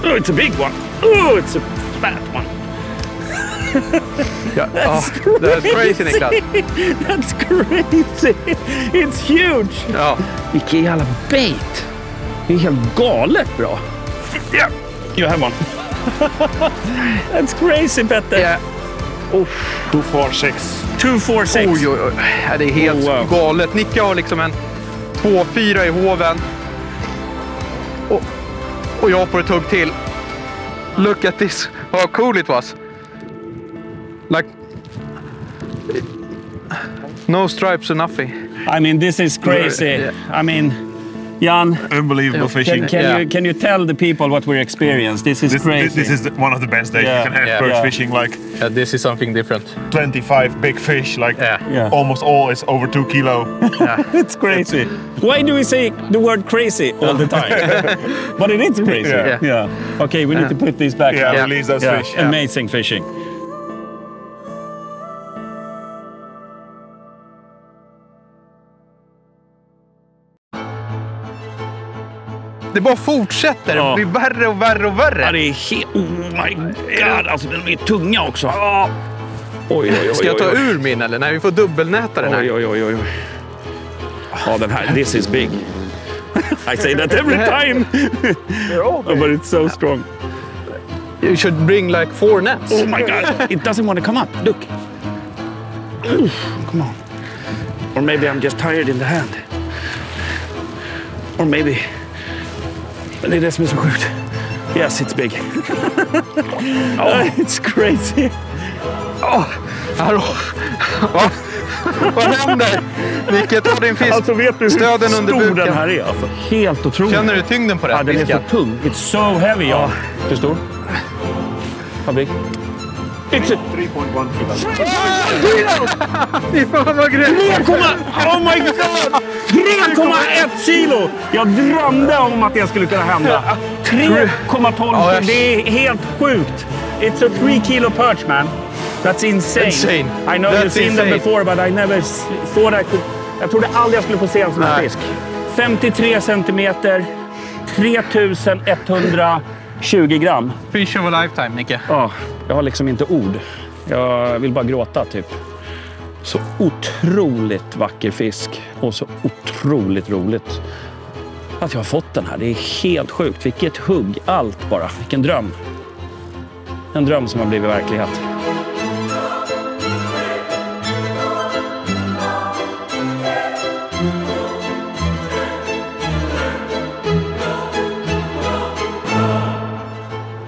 Oh, it's a big one. Oh, it's a fat one. That's crazy, Niklas. That's crazy. It's huge. Ja. Vilken jävla bait. Det är helt galet bra. Yeah. You have one. That's crazy, Petter. Yeah. 246. 246. Oj. Ja, det är helt galet. Nicke har liksom en 2-4 i hoven. Och jag får ett hugg till. Look at this. How cool it was. Like... No stripes or nothing. I mean, this is crazy. Yeah. I mean, Jan, Unbelievable fishing. can you tell the people what we're experiencing? This is crazy. This is one of the best days you can have perch fishing. Like This is something different. 25 big fish. Like almost all is over 2 kilo. It's crazy. Why do we say the word crazy all the time? But it is crazy. Yeah. Okay, we need to put these back. Yeah, release those fish. Amazing fishing. Det bara fortsätter. Det blir värre och värre och värre. Ja, det är helt... Oh my god. Alltså, den är tunga också. Oj. Ska jag ta ur min eller? Nej, vi får dubbelnäta den här. Oj. Ja, den här. This is big. I say that every time. But it's so strong. You should bring like 4 nets. Oh my god. It doesn't want to come up. Look. Come on. Or maybe I'm just tired in the hand. Or maybe... Det är det som är så sjukt. Yes, it's big. It's crazy. Vad händer? Nicke, ta din fisk. Alltså, vet du hur Stöden under stor buken. den här är? Alltså, helt otroligt. Känner du tyngden på den? Ja, den är så tung. It's so heavy, ja. Hur stor? How big? It's a 3.1 kilo. Oh my god! 3,1 kilo! Jag drömde om att det skulle kunna hända. 3,12 kilo. Det är helt sjukt. It's a 3 kilo perch, man. That's insane. I know you've seen them before, but I never thought I could... Jag trodde aldrig jag skulle få se en sån här fisk. 53 centimeter, 3120 gram. Fish of a lifetime, Nicke. Ja, jag har liksom inte ord. Jag vill bara gråta, typ. Så otroligt vacker fisk och så otroligt roligt att jag har fått den här. Det är helt sjukt. Vilket hugg, allt bara. Vilken dröm. En dröm som har blivit verklighet.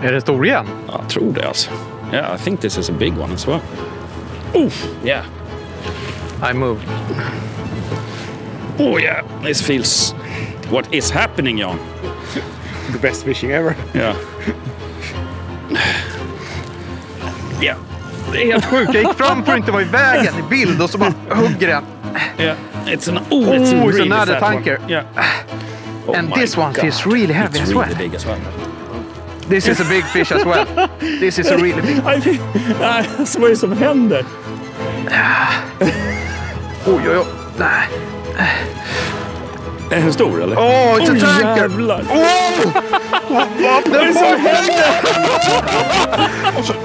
Är det stor igen? Jag tror det alltså. Yeah, I think this is a big one as well. Oof, yeah. I move. Oh yeah, this feels... What is happening, Jan? The best fishing ever. Yeah. Yeah. Det är helt sjukt. Jag gick fram för att inte vara i vägen i bild och så bara hugger den. Yeah. It's an it's a really another fat tanker. One. Yeah. Oh And this one feels really heavy it's as well. Really big as well. This is a big fish as well. This is a really big one. Alltså, vad är det som händer? Oj. Är den stor eller? Oh, it's a tanker! Jävlar! Oh! What the fuck?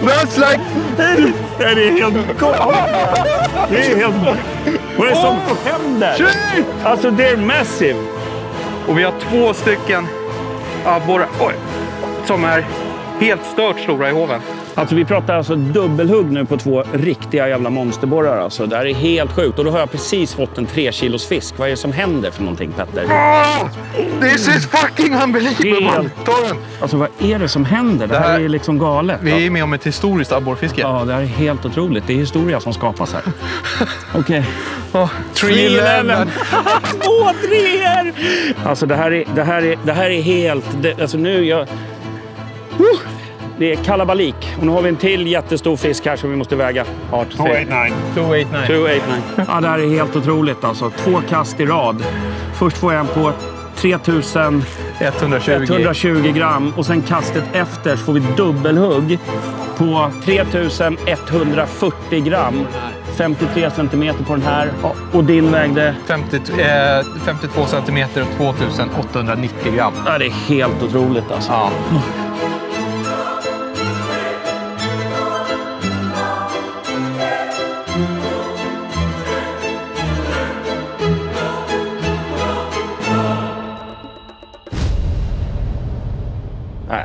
That's like... Det är helt galet. Det är helt... Vad är det som händer? Alltså det är massive. Och vi har 2 stycken abborrar som är helt stört stora i hoven. Alltså vi pratar alltså dubbelhugg nu på 2 riktiga jävla monsterborrar alltså. Det här är helt sjukt. Och då har jag precis fått en 3 kilos fisk. Vad är det som händer för någonting, Petter? This is fucking unbelievable! Ta den! Alltså vad är det som händer? Det här är liksom galet. Vi är med om ett historiskt abborrfiske. Ja, det här är helt otroligt. Det är historia som skapas här. Okej. 3-11. 2-3! Alltså det här är helt... Alltså nu det är kalabalik. Och nu har vi en till jättestor fisk här som vi måste väga. 289. Ja, det här är helt otroligt alltså. 2 kast i rad. Först får jag en på 3120 gram. Och sen kastet efter så får vi dubbelhugg på 3140 gram. 53 centimeter på den här. Och din vägde? 52 centimeter och 2890 gram. Ja, det är helt otroligt alltså. Ja.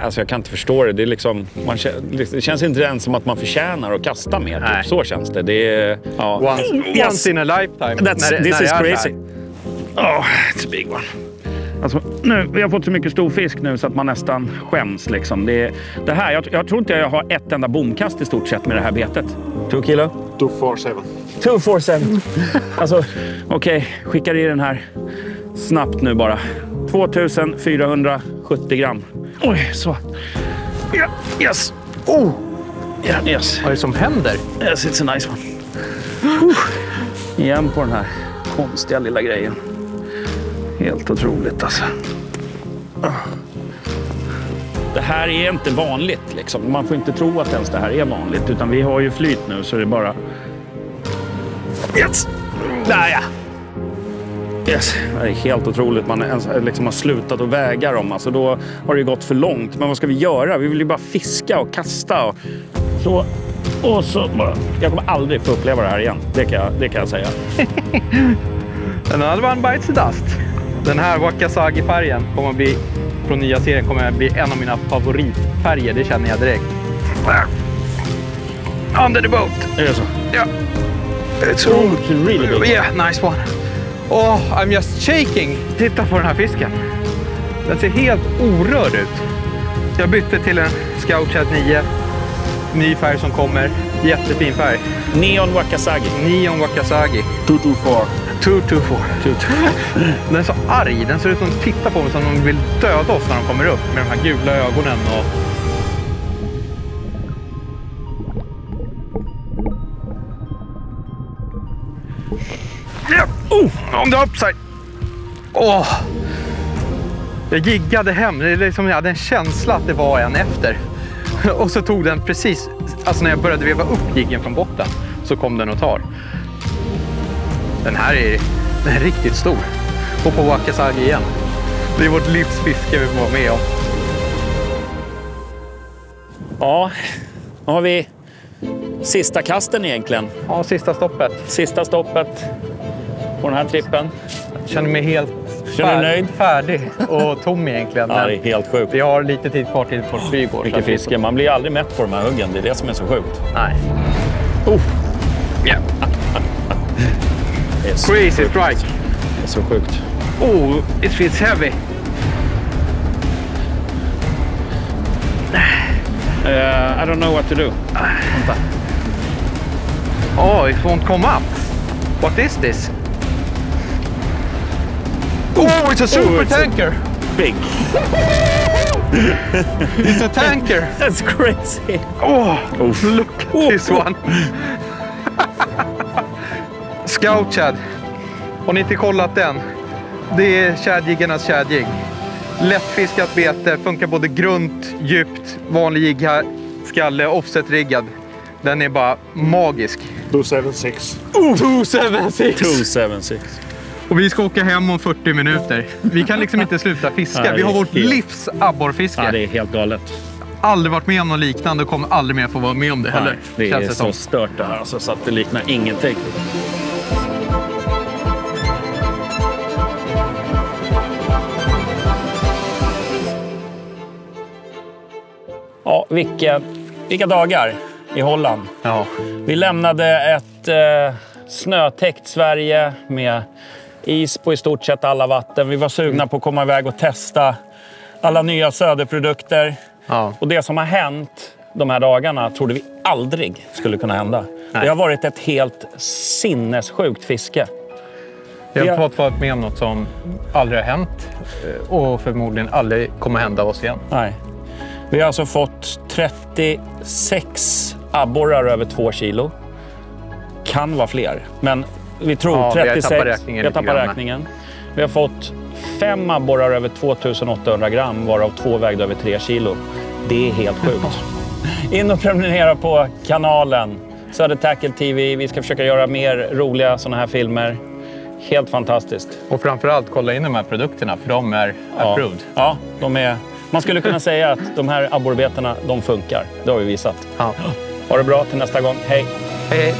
Alltså jag kan inte förstå det. Det är liksom, det känns inte ens som att man förtjänar att kasta mer. Typ. Så känns det. Det är... Ja. Once in a lifetime. This is crazy. Oh, it's a big one. Alltså, nu, vi har fått så mycket stor fisk nu så att man nästan skäms. Liksom. Det här, jag tror inte jag har ett enda bomkast i stort sett med det här betet. 2 kilo? 247. 247. Alltså, okej. Skickar i den här snabbt nu bara. 2470 gram. Oj, så. Yeah, yes. Oh. Yeah, yes. Vad är det som händer? Yes, it's a nice one. Igen på den här konstiga lilla grejen. Helt otroligt alltså. Det här är inte vanligt liksom. Man får inte tro att ens det här är vanligt. Utan vi har ju flyt nu så det är bara... Yes! Där ja! Yes. Det är helt otroligt. Man liksom har slutat att väga dem. Alltså då har det gått för långt. Men vad ska vi göra? Vi vill ju bara fiska och kasta. Och så bara... Jag kommer aldrig få uppleva det här igen. Det kan jag säga. Another one bites the dust. Den här Wakasagi-färgen kommer att bli, från nya serien, kommer att bli en av mina favoritfärger. Det känner jag direkt. Under the boat. Är det så? Ja. It's really big. Yeah, nice one. Oh, I'm just shaking. Titta på den här fisken. Den ser helt orörd ut. Jag bytte till en Scout Chat 9. Ny färg som kommer. Jättefin färg. Neon Wakasagi. Neon Wakasagi. 224. 224. Den är så arg. Den ser ut som att titta på mig som de vill döda oss när de kommer upp. Med de här gula ögonen och... On the upside. Jag giggade hem. Det är liksom, jag hade en känsla att det var en efter. Och så tog den precis, alltså när jag började veva upp jiggen från botten, så kom den och tar. Den är riktigt stor. Och på Wakasagi igen. Det är vårt livsfiske vi får vara med om. Ja, då har vi sista kasten egentligen. Ja, sista stoppet. Sista stoppet på den här trippen. Jag känner mig helt färdig och tom egentligen. Ja, det är helt sjukt. Vi har lite tid kvar till vårt flyg. Mycket fiske. Man blir aldrig mätt på de här huggen. Det är det som är så sjukt. Nej. Yeah. Crazy strike. Det är så sjukt. Oh, it feels heavy. I don't know what to do. Vänta. Oh, it won't come up. What is this? Oh, it's a super tanker. Big. It's a tanker. That's crazy. Oh, look at this one. Scout Chad. Har ni inte kollat den? Det är tjädjiggarnas tjädjigg. Lättfiskat bete, funkar både grunt, djupt, vanlig jigg här, skalle, offset-riggad. Den är bara magisk. 276. 276. 276. Och vi ska åka hem om 40 minuter. Vi kan liksom inte sluta fiska. Nej, Vi har vårt helt... livs abborrfiske. Ja, det är helt galet. Aldrig varit med om något liknande och kommer aldrig mer få vara med om det heller. Nej, det känns är så stört det här alltså, så att det liknar ingenting. Ja, vilka dagar i Holland. Ja. Vi lämnade ett snötäckt Sverige med is på i stort sett alla vatten. Vi var sugna på att komma iväg och testa alla nya söderprodukter. Ja. Och det som har hänt de här dagarna trodde vi aldrig skulle kunna hända. Nej. Det har varit ett helt sinnessjukt fiske. Vi har fått vara med om något som aldrig har hänt och förmodligen aldrig kommer hända oss igen. Nej. Vi har alltså fått 36 abborrar över 2 kilo. Kan vara fler, men vi tror 36. Vi har tappat räkningen. Vi har fått 5 abborrar över 2800 gram, varav 2 vägde över 3 kilo. Det är helt sjukt. In och prenumerera på kanalen Söder Tackle TV. Vi ska försöka göra mer roliga sådana här filmer. Helt fantastiskt. Och framförallt kolla in de här produkterna, för de är approved. Ja, de är... Man skulle kunna säga att de här abborrbetarna, de funkar. Det har vi visat. Ja. Ha det bra till nästa gång. Hej! Hej, hej!